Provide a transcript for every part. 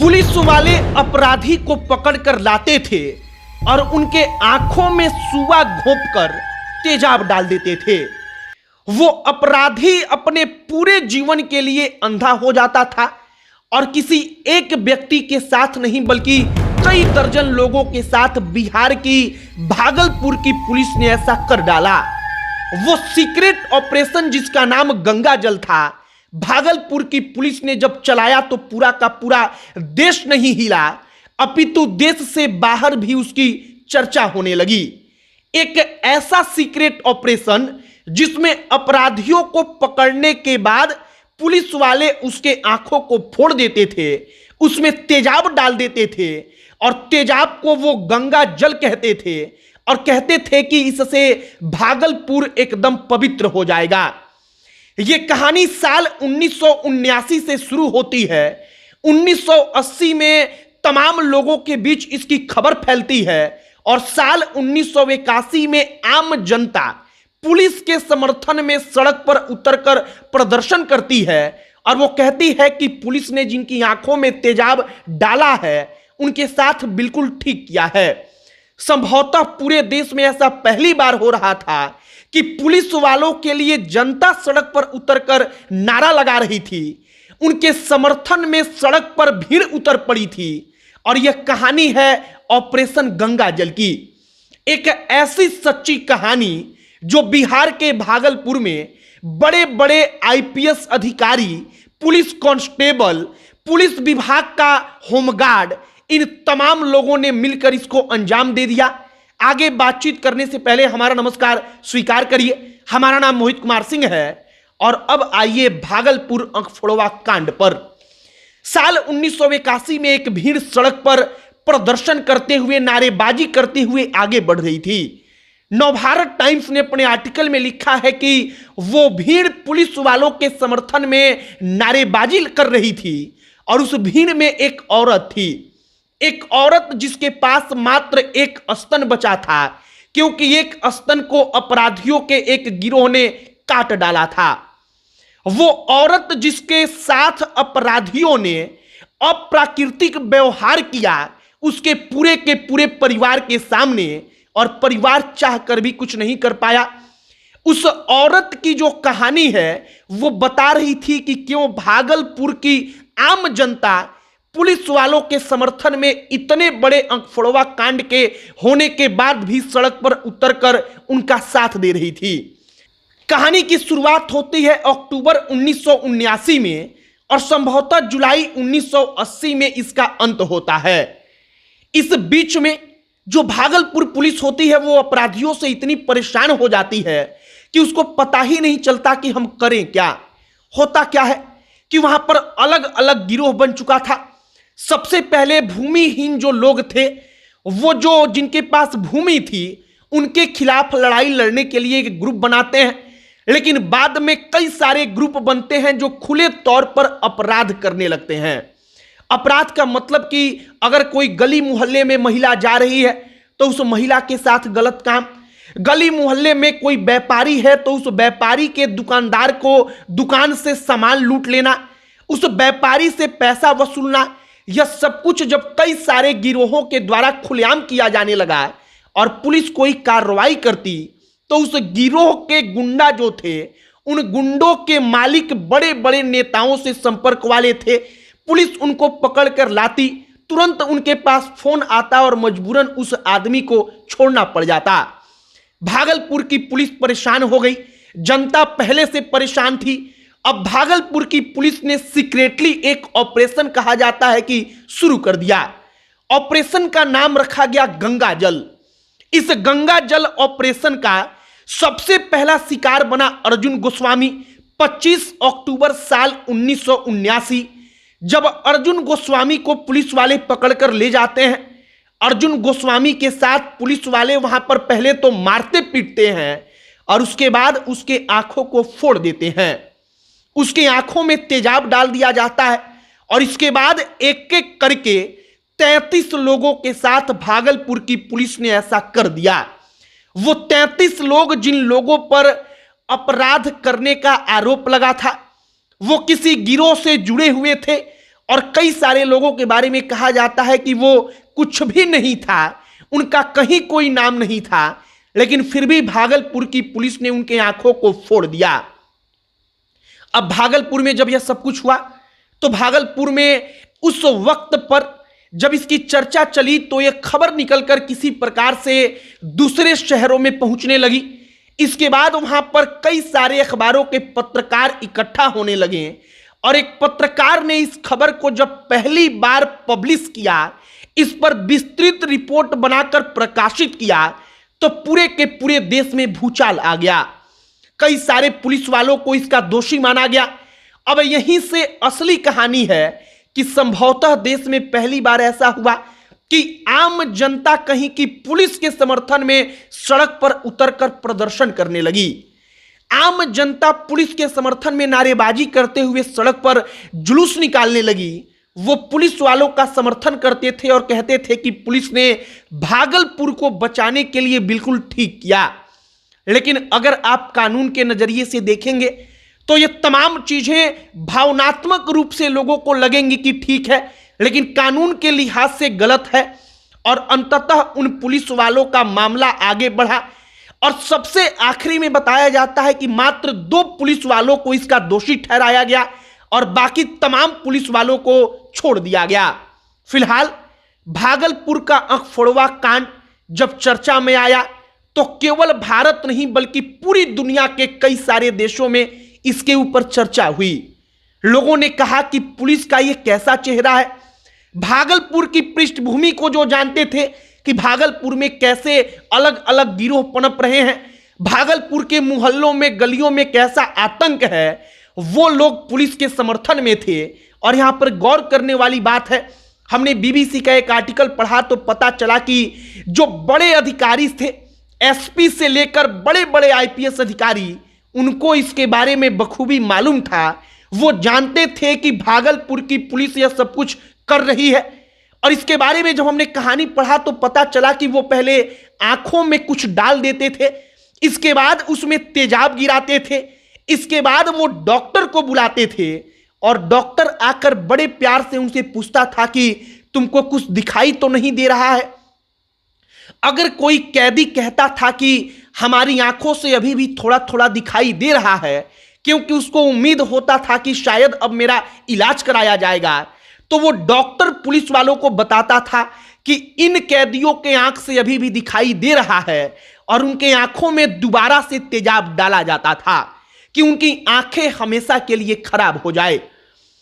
Police वाले अपराधी को पकड़कर लाते थे और उनके आंखों में सुआ घोंपकर तेजाब डाल देते थे। वो अपराधी अपने पूरे जीवन के लिए अंधा हो जाता था और किसी एक व्यक्ति के साथ नहीं बल्कि कई दर्जन लोगों के साथ बिहार की भागलपुर की पुलिस ने ऐसा कर डाला। वो सीक्रेट ऑपरेशन जिसका नाम गंगा जल था, भागलपुर की पुलिस ने जब चलाया तो पूरा का पूरा देश नहीं हिला, अपितु देश से बाहर भी उसकी चर्चा होने लगी। एक ऐसा सीक्रेट ऑपरेशन जिसमें अपराधियों को पकड़ने के बाद पुलिस वाले उसके आंखों को फोड़ देते थे, उसमें तेजाब डाल देते थे और तेजाब को वो गंगा जल कहते थे और कहते थे कि इससे भागलपुर एकदम पवित्र हो जाएगा। ये कहानी साल 1979 से शुरू होती है। 1980 में तमाम लोगों के बीच इसकी खबर फैलती है और साल 1981 में आम जनता पुलिस के समर्थन में सड़क पर उतरकर प्रदर्शन करती है और वो कहती है कि पुलिस ने जिनकी आंखों में तेजाब डाला है उनके साथ बिल्कुल ठीक किया है। संभवतः पूरे देश में ऐसा पहली बार हो रहा था कि पुलिस वालों के लिए जनता सड़क पर उतरकर नारा लगा रही थी, उनके समर्थन में सड़क पर भीड़ उतर पड़ी थी। और यह कहानी है ऑपरेशन गंगा जल की, एक ऐसी सच्ची कहानी जो बिहार के भागलपुर में बड़े बड़े आईपीएस अधिकारी, पुलिस कांस्टेबल, पुलिस विभाग का होमगार्ड, इन तमाम लोगों ने मिलकर इसको अंजाम दे दिया। आगे बातचीत करने से पहले हमारा नमस्कार स्वीकार करिए। हमारा नाम मोहित कुमार सिंह है और अब आइए भागलपुर अंकफोड़वा कांड पर। साल 1981 में एक भीड़ सड़क पर प्रदर्शन करते हुए, नारेबाजी करते हुए आगे बढ़ रही थी। नवभारत टाइम्स ने अपने आर्टिकल में लिखा है कि वो भीड़ पुलिस वालों के समर्थन में नारेबाजी कर रही थी और उस भीड़ में एक औरत थी, एक औरत जिसके पास मात्र एक स्तन बचा था क्योंकि एक स्तन को अपराधियों के एक गिरोह ने काट डाला था। वो औरत जिसके साथ अपराधियों ने अप्राकृतिक व्यवहार किया उसके पूरे के पूरे परिवार के सामने, और परिवार चाहकर भी कुछ नहीं कर पाया। उस औरत की जो कहानी है वो बता रही थी कि क्यों भागलपुर की आम जनता पुलिस वालों के समर्थन में इतने बड़े अंकफोड़वा कांड के होने के बाद भी सड़क पर उतरकर उनका साथ दे रही थी। कहानी की शुरुआत होती है अक्टूबर 1979 में और संभवतः जुलाई 1980 में इसका अंत होता है। इस बीच में जो भागलपुर पुलिस होती है वो अपराधियों से इतनी परेशान हो जाती है कि उसको पता ही नहीं चलता कि हम करें क्या। होता क्या है कि वहां पर अलग अलग गिरोह बन चुका था। सबसे पहले भूमिहीन जो लोग थे, वो जो जिनके पास भूमि थी, उनके खिलाफ लड़ाई लड़ने के लिए एक ग्रुप बनाते हैं, लेकिन बाद में कई सारे ग्रुप बनते हैं जो खुले तौर पर अपराध करने लगते हैं। अपराध का मतलब कि अगर कोई गली मोहल्ले में महिला जा रही है तो उस महिला के साथ गलत काम, गली मोहल्ले में कोई व्यापारी है तो उस व्यापारी के दुकानदार को दुकान से सामान लूट लेना, उस व्यापारी से पैसा वसूलना, यह सब कुछ जब कई सारे गिरोहों के द्वारा खुलेआम किया जाने लगा और पुलिस कोई कार्रवाई करती तो उस गिरोह के गुंडा जो थे, उन गुंडों के मालिक बड़े बड़े नेताओं से संपर्क वाले थे। पुलिस उनको पकड़कर लाती, तुरंत उनके पास फोन आता और मजबूरन उस आदमी को छोड़ना पड़ जाता। भागलपुर की पुलिस परेशान हो गई, जनता पहले से परेशान थी। अब भागलपुर की पुलिस ने सीक्रेटली एक ऑपरेशन कहा जाता है कि शुरू कर दिया। ऑपरेशन का नाम रखा गया गंगा जल। इस गंगा जल ऑपरेशन का सबसे पहला शिकार बना अर्जुन गोस्वामी। 25 अक्टूबर साल 1979 जब अर्जुन गोस्वामी को पुलिस वाले पकड़कर ले जाते हैं, अर्जुन गोस्वामी के साथ पुलिस वाले वहां पर पहले तो मारते पीटते हैं और उसके बाद उसके आंखों को फोड़ देते हैं। उसकी आंखों में तेजाब डाल दिया जाता है और इसके बाद एक एक करके 33 लोगों के साथ भागलपुर की पुलिस ने ऐसा कर दिया। वो 33 लोग जिन लोगों पर अपराध करने का आरोप लगा था, वो किसी गिरोह से जुड़े हुए थे और कई सारे लोगों के बारे में कहा जाता है कि वो कुछ भी नहीं था, उनका कहीं कोई नाम नहीं था, लेकिन फिर भी भागलपुर की पुलिस ने उनके आंखों को फोड़ दिया। अब भागलपुर में जब यह सब कुछ हुआ तो भागलपुर में उस वक्त पर जब इसकी चर्चा चली तो यह खबर निकलकर किसी प्रकार से दूसरे शहरों में पहुंचने लगी। इसके बाद वहां पर कई सारे अखबारों के पत्रकार इकट्ठा होने लगे और एक पत्रकार ने इस खबर को जब पहली बार पब्लिश किया, इस पर विस्तृत रिपोर्ट बनाकर प्रकाशित किया, तो पूरे के पूरे देश में भूचाल आ गया। कई सारे पुलिस वालों को इसका दोषी माना गया। अब यहीं से असली कहानी है कि संभवतः देश में पहली बार ऐसा हुआ कि आम जनता कहीं की पुलिस के समर्थन में सड़क पर उतरकर प्रदर्शन करने लगी। आम जनता पुलिस के समर्थन में नारेबाजी करते हुए सड़क पर जुलूस निकालने लगी। वो पुलिस वालों का समर्थन करते थे और कहते थे कि पुलिस ने भागलपुर को बचाने के लिए बिल्कुल ठीक किया। लेकिन अगर आप कानून के नजरिए से देखेंगे तो ये तमाम चीजें भावनात्मक रूप से लोगों को लगेंगी कि ठीक है, लेकिन कानून के लिहाज से गलत है। और अंततः उन पुलिस वालों का मामला आगे बढ़ा और सबसे आखिरी में बताया जाता है कि मात्र 2 पुलिस वालों को इसका दोषी ठहराया गया और बाकी तमाम पुलिस वालों को छोड़ दिया गया। फिलहाल भागलपुर का आंख फोड़वा कांड जब चर्चा में आया तो केवल भारत नहीं बल्कि पूरी दुनिया के कई सारे देशों में इसके ऊपर चर्चा हुई। लोगों ने कहा कि पुलिस का यह कैसा चेहरा है। भागलपुर की पृष्ठभूमि को जो जानते थे कि भागलपुर में कैसे अलग अलग गिरोह पनप रहे हैं, भागलपुर के मोहल्लों में गलियों में कैसा आतंक है, वो लोग पुलिस के समर्थन में थे। और यहां पर गौर करने वाली बात है, हमने बीबीसी का एक आर्टिकल पढ़ा तो पता चला कि जो बड़े अधिकारी थे, एसपी से लेकर बड़े बड़े आईपीएस अधिकारी, उनको इसके बारे में बखूबी मालूम था। वो जानते थे कि भागलपुर की पुलिस यह सब कुछ कर रही है। और इसके बारे में जब हमने कहानी पढ़ा तो पता चला कि वो पहले आंखों में कुछ डाल देते थे, इसके बाद उसमें तेजाब गिराते थे, इसके बाद वो डॉक्टर को बुलाते थे और डॉक्टर आकर बड़े प्यार से उनसे पूछता था कि तुमको कुछ दिखाई तो नहीं दे रहा है। अगर कोई कैदी कहता था कि हमारी आंखों से अभी भी थोड़ा थोड़ा दिखाई दे रहा है, क्योंकि उसको उम्मीद होता था कि शायद अब मेरा इलाज कराया जाएगा, तो वो डॉक्टर पुलिस वालों को बताता था कि इन कैदियों के आंख से अभी भी दिखाई दे रहा है और उनके आंखों में दोबारा से तेजाब डाला जाता था कि उनकी आंखें हमेशा के लिए खराब हो जाए।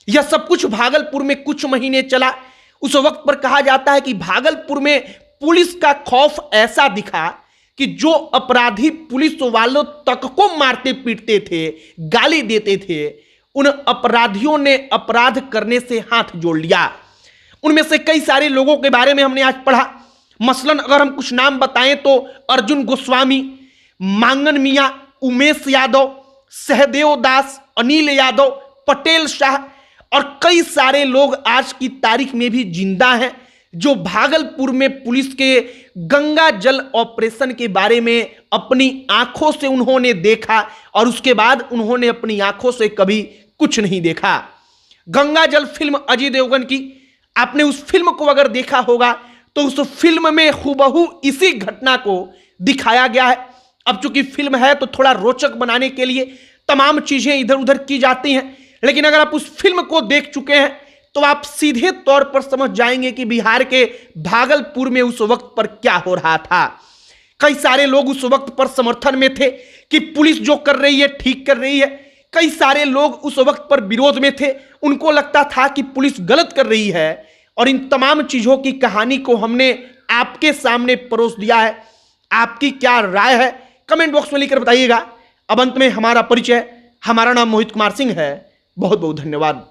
यह सब कुछ भागलपुर में कुछ महीने चला। उस वक्त पर कहा जाता है कि भागलपुर में पुलिस का खौफ ऐसा दिखा कि जो अपराधी पुलिस वालों तक को मारते पीटते थे, गाली देते थे, उन अपराधियों ने अपराध करने से हाथ जोड़ लिया। उनमें से कई सारे लोगों के बारे में हमने आज पढ़ा। मसलन अगर हम कुछ नाम बताएं तो अर्जुन गोस्वामी, मांगन मियां, उमेश यादव, सहदेव दास, अनिल यादव, पटेल शाह और कई सारे लोग आज की तारीख में भी जिंदा हैं जो भागलपुर में पुलिस के गंगा जल ऑपरेशन के बारे में अपनी आंखों से उन्होंने देखा और उसके बाद उन्होंने अपनी आंखों से कभी कुछ नहीं देखा। गंगा जल फिल्म अजय देवगन की, आपने उस फिल्म को अगर देखा होगा तो उस फिल्म में हूबहू इसी घटना को दिखाया गया है। अब चूंकि फिल्म है तो थोड़ा रोचक बनाने के लिए तमाम चीजें इधर उधर की जाती हैं, लेकिन अगर आप उस फिल्म को देख चुके हैं तो आप सीधे तौर पर समझ जाएंगे कि बिहार के भागलपुर में उस वक्त पर क्या हो रहा था। कई सारे लोग उस वक्त पर समर्थन में थे कि पुलिस जो कर रही है ठीक कर रही है। कई सारे लोग उस वक्त पर विरोध में थे, उनको लगता था कि पुलिस गलत कर रही है। और इन तमाम चीजों की कहानी को हमने आपके सामने परोस दिया है। आपकी क्या राय है कमेंट बॉक्स में लिखकर बताइएगा। अब अंत में हमारा परिचय, हमारा नाम मोहित कुमार सिंह है। बहुत बहुत धन्यवाद।